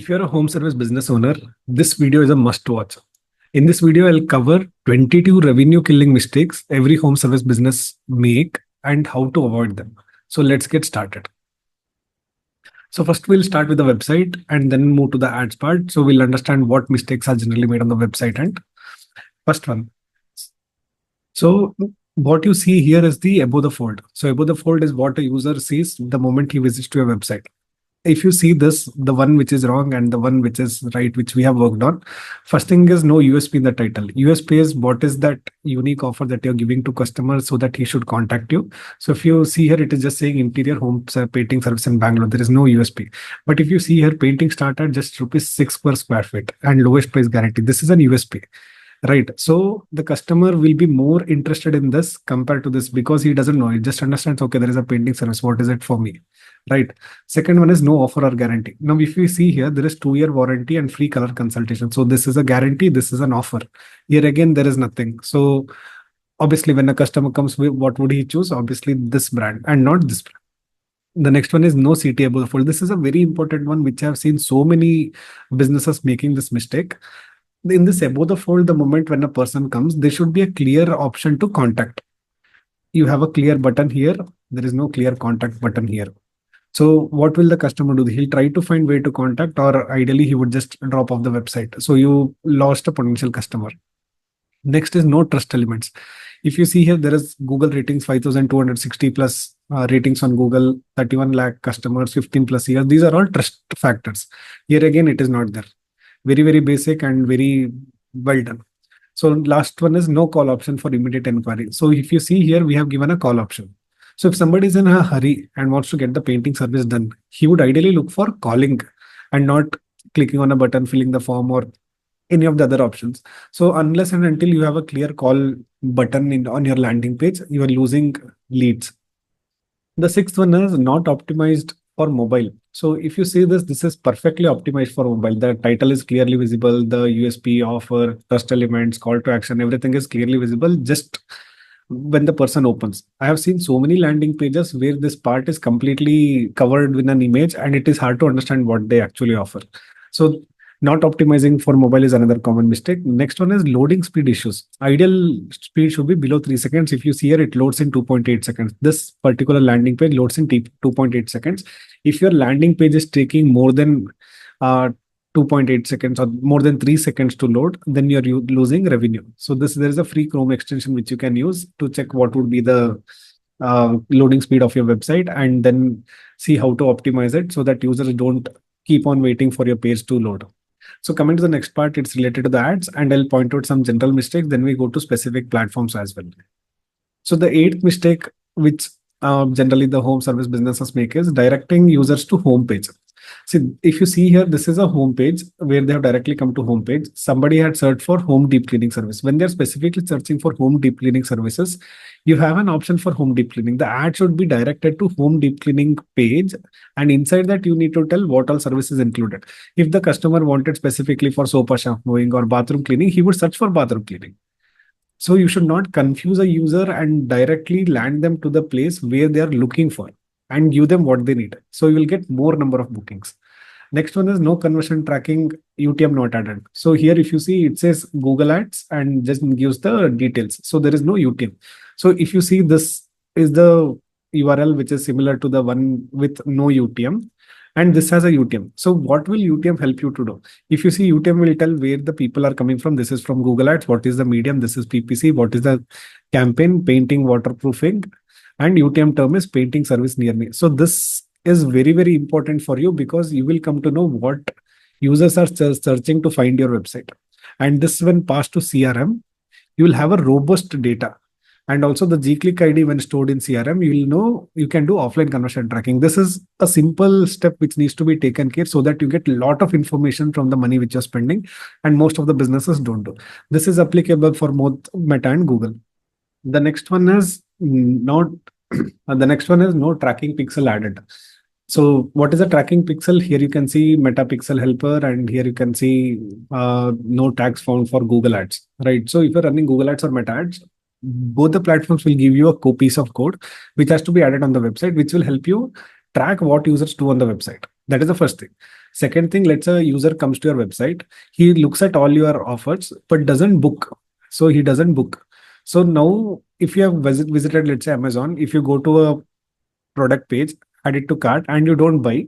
If you're a home service business owner, this video is a must watch. In this video, I'll cover 22 revenue killing mistakes every home service business make and how to avoid them. So let's get started. So first we'll start with the website and then move to the ads part. So we'll understand what mistakes are generally made on the website. And first one. So what you see here is the above the fold. So above the fold is what a user sees the moment he visits to your website. If you see this, the one which is wrong and the one which is right, which we have worked on, first thing is no USP in the title. USP is what is that unique offer that you're giving to customers so that he should contact you. So if you see here, it is just saying interior home painting service in Bangalore. There is no USP. But if you see here, painting start at just rupees 6 per square feet and lowest price guarantee. This is an USP. Right. So the customer will be more interested in this compared to this because he doesn't know. He just understands, okay, there is a painting service. What is it for me? Right. Second one is no offer or guarantee. Now, if we see here, there is 2-year warranty and free color consultation. So this is a guarantee. This is an offer. Here again, there is nothing. So obviously, when a customer comes, what would he choose? Obviously, this brand and not this brand. The next one is no CTA above the fold. This is a very important one, which I have seen so many businesses making this mistake. In this above the fold, the moment when a person comes, there should be a clear option to contact. You have a clear button here. There is no clear contact button here. So what will the customer do? He'll try to find way to contact, or ideally he would just drop off the website. So you lost a potential customer. Next is no trust elements. If you see here, there is Google ratings 5,260 plus ratings on Google, 31 lakh customers, 15 plus years. These are all trust factors. Here again, it is not there. Very, very basic and very well done. So last one is no call option for immediate inquiry. So if you see here, we have given a call option. So if somebody is in a hurry and wants to get the painting service done, he would ideally look for calling and not clicking on a button, filling the form or any of the other options. So unless and until you have a clear call button on your landing page, you are losing leads. The sixth one is not optimized for mobile. So if you see this, this is perfectly optimized for mobile. The title is clearly visible. The USP, offer, trust elements, call to action, everything is clearly visible just when the person opens. I have seen so many landing pages where this part is completely covered with an image and it is hard to understand what they actually offer. So not optimizing for mobile is another common mistake. Next one is loading speed issues. Ideal speed should be below 3 seconds. If you see here, it loads in 2.8 seconds. This particular landing page loads in 2.8 seconds. If your landing page is taking more than 2.8 seconds or more than 3 seconds to load, then you're losing revenue. So there is a free Chrome extension which you can use to check what would be the loading speed of your website and then see how to optimize it so that users don't keep on waiting for your page to load. So coming to the next part, it's related to the ads and I'll point out some general mistakes. Then we go to specific platforms as well. So the eighth mistake, which generally the home service businesses make, is directing users to homepage. See, if you see here, this is a home page where they have directly come to home page. Somebody had searched for home deep cleaning service. When they're specifically searching for home deep cleaning services, you have an option for home deep cleaning. The ad should be directed to home deep cleaning page. And inside that, you need to tell what all services included. If the customer wanted specifically for sofa shampooing or bathroom cleaning, he would search for bathroom cleaning. So you should not confuse a user and directly land them to the place where they are looking for and give them what they need. So you will get more number of bookings. Next one is no conversion tracking, UTM not added. So here, if you see, it says Google Ads and just gives the details. So there is no UTM. So if you see, this is the URL, which is similar to the one with no UTM. And this has a UTM. So what will UTM help you to do? If you see, UTM will tell where the people are coming from. This is from Google Ads. What is the medium? This is PPC. What is the campaign? Painting, waterproofing. And UTM term is painting service near me. So this is very, very important for you because you will come to know what users are searching to find your website. And this, when passed to CRM, you will have a robust data. And also the G-Click ID, when stored in CRM, you will know you can do offline conversion tracking. This is a simple step which needs to be taken care so that you get a lot of information from the money which you're spending. And most of the businesses don't do. This is applicable for both Meta and Google. The next one is not. The next one is no tracking pixel added. So what is a tracking pixel? Here you can see Meta Pixel Helper, and here you can see no tags found for Google Ads, right? So if you're running Google Ads or Meta Ads, both the platforms will give you a piece of code which has to be added on the website, which will help you track what users do on the website. That is the first thing. Second thing, let's say a user comes to your website, he looks at all your offers but doesn't book. So he doesn't book. So now if you have visited, let's say Amazon, if you go to a product page, add it to cart and you don't buy,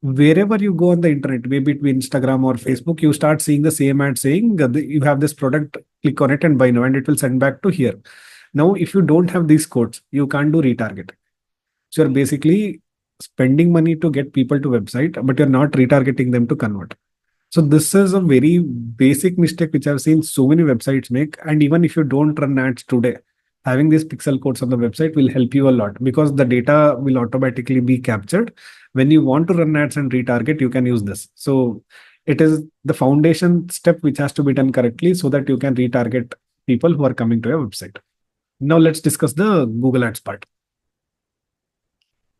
wherever you go on the internet, maybe it be Instagram or Facebook, you start seeing the same ad saying that you have this product, click on it and buy now, and it will send back to here. Now, if you don't have these codes, you can't do retarget. So you're basically spending money to get people to website, but you're not retargeting them to convert. So this is a very basic mistake which I've seen so many websites make. And even if you don't run ads today, having these pixel codes on the website will help you a lot because the data will automatically be captured. When you want to run ads and retarget, you can use this. So it is the foundation step which has to be done correctly so that you can retarget people who are coming to your website. Now let's discuss the Google Ads part.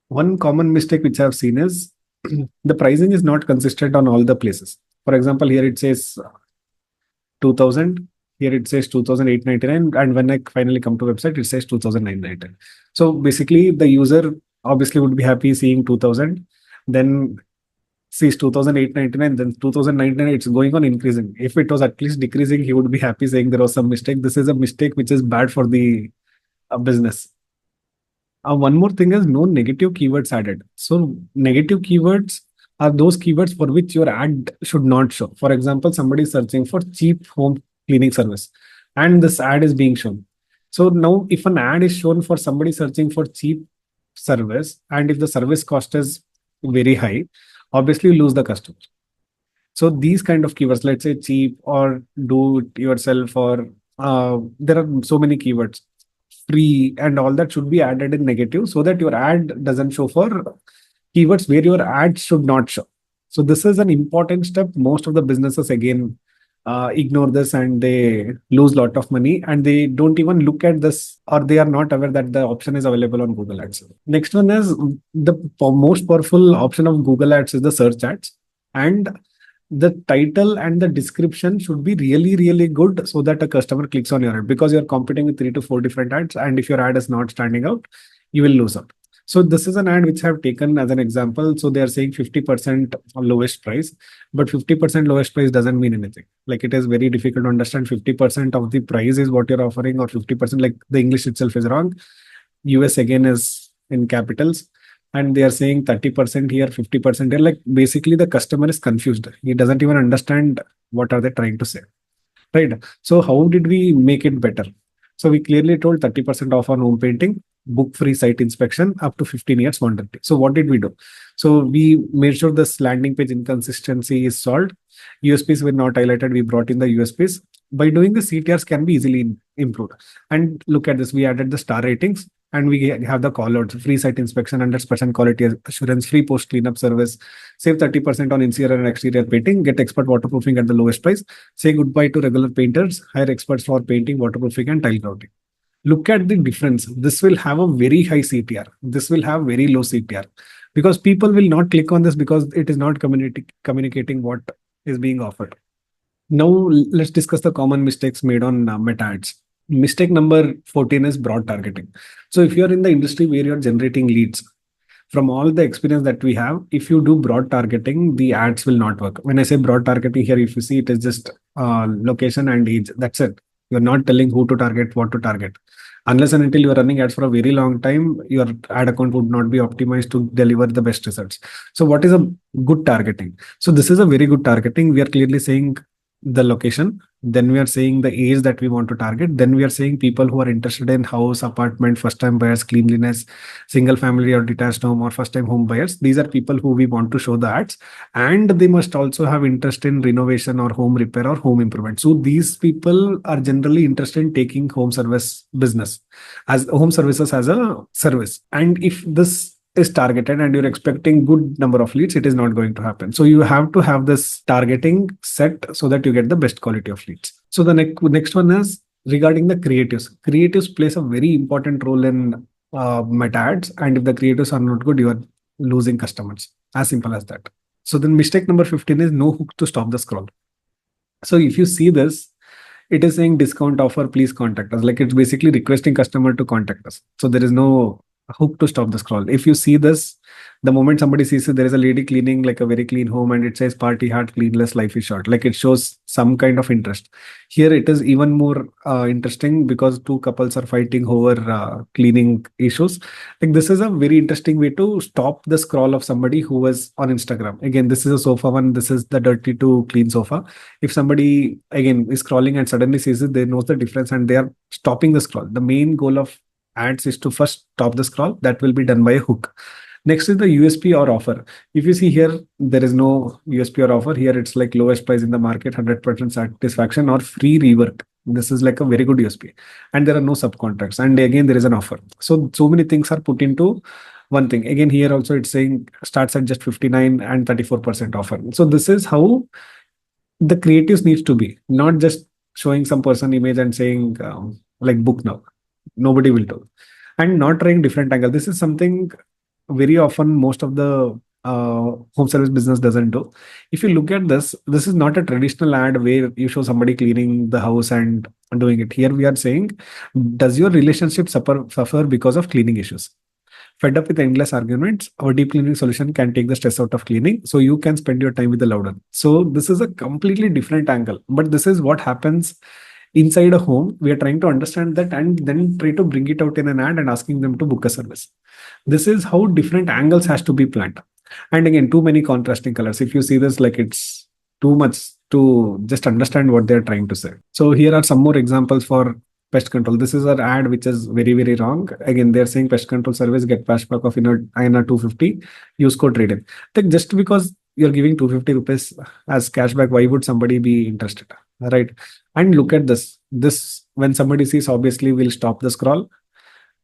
One common mistake which I've seen is the pricing is not consistent on all the places. For example, here it says 2000, here it says 2899, and when I finally come to website, it says 2999. So basically, the user obviously would be happy seeing 2000, then sees 2899, then 2099, it's going on increasing. If it was at least decreasing, he would be happy saying there was some mistake. This is a mistake which is bad for the business. One more thing is no negative keywords added. So negative keywords are those keywords for which your ad should not show. For example, somebody is searching for cheap home cleaning service and this ad is being shown. So now if an ad is shown for somebody searching for cheap service and if the service cost is very high, obviously you lose the customer. So these kind of keywords, let's say cheap or do it yourself, or there are so many keywords, free and all that should be added in negative so that your ad doesn't show for keywords where your ad should not show. So this is an important step. Most of the businesses again ignore this and they lose a lot of money and they don't even look at this, or they are not aware that the option is available on Google Ads. Next one is the most powerful option of Google Ads is the search ads, and the title and the description should be really, really good so that a customer clicks on your ad, because you're competing with 3 to 4 different ads. And if your ad is not standing out, you will lose out. So this is an ad which I have taken as an example. So they are saying 50% lowest price, but 50% lowest price doesn't mean anything. Like it is very difficult to understand 50% of the price is what you're offering, or 50%, like the English itself is wrong. US again is in capitals. And they are saying 30% here, 50% here. Like basically the customer is confused. He doesn't even understand what are they trying to say, right? So how did we make it better? So we clearly told 30% off on home painting, book free site inspection, up to 15 years warranty. So what did we do? So we made sure this landing page inconsistency is solved. USPs were not highlighted. We brought in the USPs. By doing the CTRs can be easily improved. And look at this. We added the star ratings and we have the call outs: free site inspection, 100% quality assurance, free post cleanup service, save 30% on interior and exterior painting, get expert waterproofing at the lowest price, say goodbye to regular painters, hire experts for painting, waterproofing and tile grouting. Look at the difference. This will have a very high CTR. This will have very low CTR because people will not click on this because it is not communicating what is being offered. Now let's discuss the common mistakes made on meta ads. Mistake number 14 is broad targeting. So if you're in the industry where you're generating leads, from all the experience that we have, if you do broad targeting, the ads will not work. When I say broad targeting here, if you see, it is just location and age. That's it. You're not telling who to target, what to target. Unless and until you're running ads for a very long time, your ad account would not be optimized to deliver the best results. So what is a good targeting? So this is a very good targeting. We are clearly saying the location, then we are saying the age that we want to target, then we are saying people who are interested in house, apartment, first time buyers, cleanliness, single family or detached home, or first time home buyers. These are people who we want to show the ads, and they must also have interest in renovation or home repair or home improvement. So these people are generally interested in taking home service business as home services as a service. And if this is targeted and you're expecting good number of leads, it is not going to happen. So you have to have this targeting set so that you get the best quality of leads. So the next one is regarding the creatives. Creatives plays a very important role in meta ads, and if the creatives are not good, you are losing customers. As simple as that. So then mistake number 15 is no hook to stop the scroll. So if you see this, it is saying discount offer, please contact us. Like it's basically requesting customer to contact us. So there is no hook to stop the scroll. If you see this, the moment somebody sees it, there is a lady cleaning like a very clean home and it says party hard, cleanless, life is short. Like it shows some kind of interest. Here it is even more interesting because two couples are fighting over cleaning issues. Like this is a very interesting way to stop the scroll of somebody who was on Instagram. Again, this is a sofa one. This is the dirty to clean sofa. If somebody again is scrolling and suddenly sees it, they knows the difference and they are stopping the scroll. The main goal of ads is to first stop the scroll. That will be done by a hook. Next is the USP or offer. If you see here, there is no USP or offer. Here it's like lowest price in the market, 100% satisfaction or free rework. This is like a very good USP. And there are no subcontracts. And again, there is an offer. So many things are put into one thing. Again, here also it's saying starts at just 59 and 34% offer. So this is how the creatives needs to be, not just showing some person image and saying like book now. Nobody will do. And not trying different angle. This is something very often most of the home service business doesn't do. If you look at this, this is not a traditional ad where you show somebody cleaning the house and doing it. Here we are saying, does your relationship suffer because of cleaning issues? Fed up with endless arguments, our deep cleaning solution can take the stress out of cleaning so you can spend your time with the loved one. So this is a completely different angle, but this is what happens inside a home. We are trying to understand that and then try to bring it out in an ad and asking them to book a service. This is how different angles has to be planned. And again, too many contrasting colors. If you see this, like it's too much to just understand what they're trying to say. So here are some more examples for pest control. This is an ad which is very, very wrong. Again, they're saying pest control service, get cashback of INR 250, use code trade-in. Like just because you're giving 250 rupees as cashback, why would somebody be interested? Right. And look at this. This, when somebody sees, obviously will stop the scroll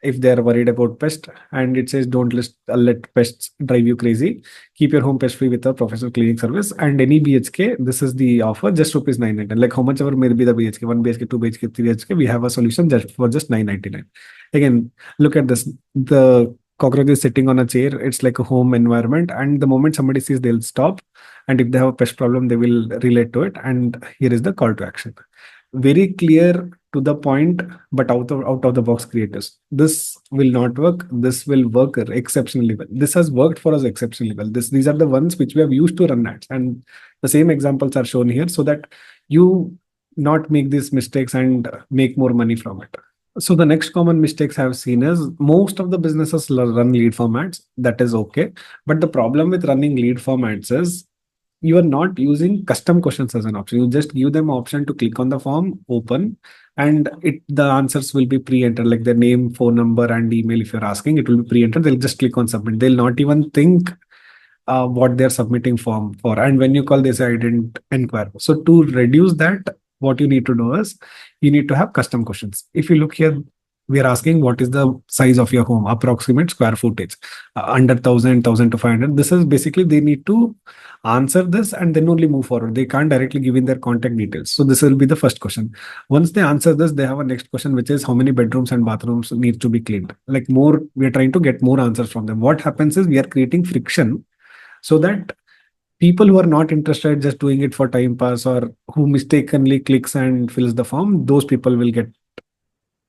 if they're worried about pest. And it says, don't let pests drive you crazy. Keep your home pest free with a professional cleaning service. And any BHK, this is the offer, just rupees 999. Like how much ever may be the BHK, 1 BHK, 2 BHK, 3 BHK, we have a solution just for just 999. Again, look at this. The cockroach is sitting on a chair. It's like a home environment. And the moment somebody sees, they'll stop. And if they have a pest problem, they will relate to it. And here is the call to action. Very clear to the point, but out of the box creators. This will not work. This will work exceptionally well. This has worked for us exceptionally well. These are the ones which we have used to run ads. And the same examples are shown here so that you not make these mistakes and make more money from it. So the next common mistakes I've seen is most of the businesses run lead form ads. That is okay. But the problem with running lead form ads is you are not using custom questions as an option. You just give them option to click on the form, open, and the answers will be pre-entered, like their name, phone number, and email. If you're asking, it will be pre-entered. They'll just click on submit. They'll not even think what they're submitting form for. And when you call, they say I didn't inquire. So to reduce that, what you need to do is you need to have custom questions. If you look here, we are asking what is the size of your home, approximate square footage, under 1,000 to 500. This is basically they need to answer this and then only move forward. They can't directly give in their contact details. So this will be the first question. Once they answer this, they have a next question, which is how many bedrooms and bathrooms need to be cleaned. Like more, we are trying to get more answers from them. What happens is we are creating friction so that people who are not interested, just doing it for time pass or who mistakenly clicks and fills the form, those people will get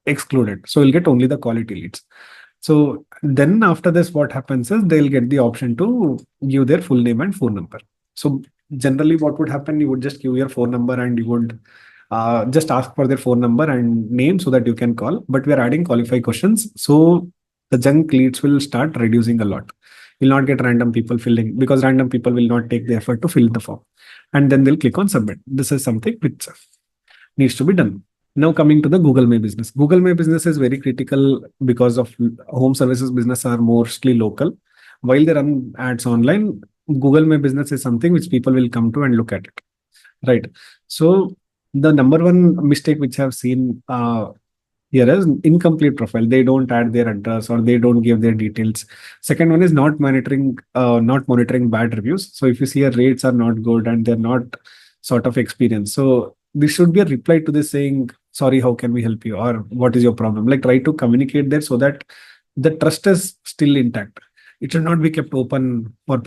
excluded. So we'll get only the quality leads. So then after this, what happens is they'll get the option to give their full name and phone number. So generally what would happen, you would just give your phone number and you would just ask for their phone number and name so that you can call. But we are adding qualified questions. So the junk leads will start reducing a lot. You'll not get random people filling because random people will not take the effort to fill the form. And then they'll click on submit. This is something which needs to be done. Now coming to the Google My Business. Google My Business is very critical because of home services business are mostly local. While they run ads online, Google My Business is something which people will come to and look at it. Right. So the number one mistake which I've seen here is incomplete profile. They don't add their address or they don't give their details. Second one is not monitoring bad reviews. So if you see your rates are not good and they're not sort of experienced. So this should be a reply to this saying, sorry, how can we help you? Or what is your problem? Like try to communicate there so that the trust is still intact. It should not be kept open for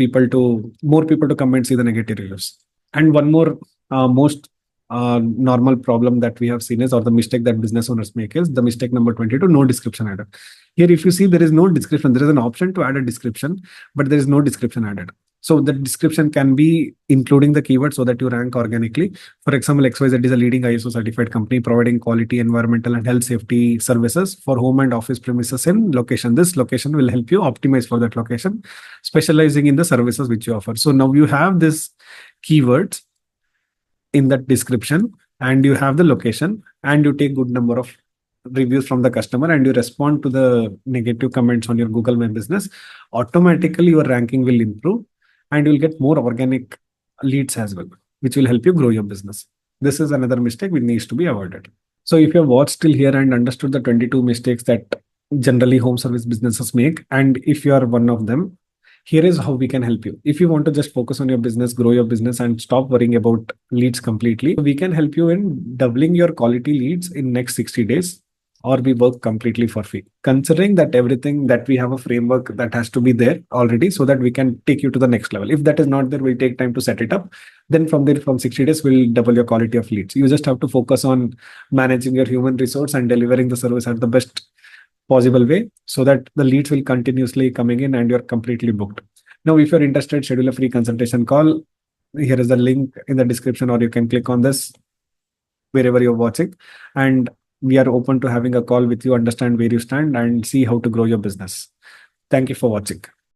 more people to come and see the negative reviews. And one more most normal problem that we have seen is, or the mistake that business owners make is the mistake number 22, no description added. Here, if you see, there is no description. There is an option to add a description, but there is no description added. So the description can be including the keyword so that you rank organically. For example, XYZ is a leading ISO certified company providing quality, environmental, and health safety services for home and office premises in location. This location will help you optimize for that location, specializing in the services which you offer. So now you have this keywords in that description, and you have the location, and you take good number of reviews from the customer, and you respond to the negative comments on your Google My Business, automatically your ranking will improve and you'll get more organic leads as well, which will help you grow your business. This is another mistake which needs to be avoided. So if you have watched till here and understood the 22 mistakes that generally home service businesses make, and if you are one of them, here is how we can help you. If you want to just focus on your business, grow your business, and stop worrying about leads completely, we can help you in doubling your quality leads in next 60 days, or we work completely for free. Considering that everything that we have a framework that has to be there already so that we can take you to the next level. If that is not there, we'll take time to set it up. Then from there, from 60 days, we'll double your quality of leads. You just have to focus on managing your human resource and delivering the service at the best possible way so that the leads will continuously coming in and you're completely booked. Now, if you're interested, schedule a free consultation call. Here is the link in the description, or you can click on this wherever you're watching. And we are open to having a call with you, understand where you stand, and see how to grow your business. Thank you for watching.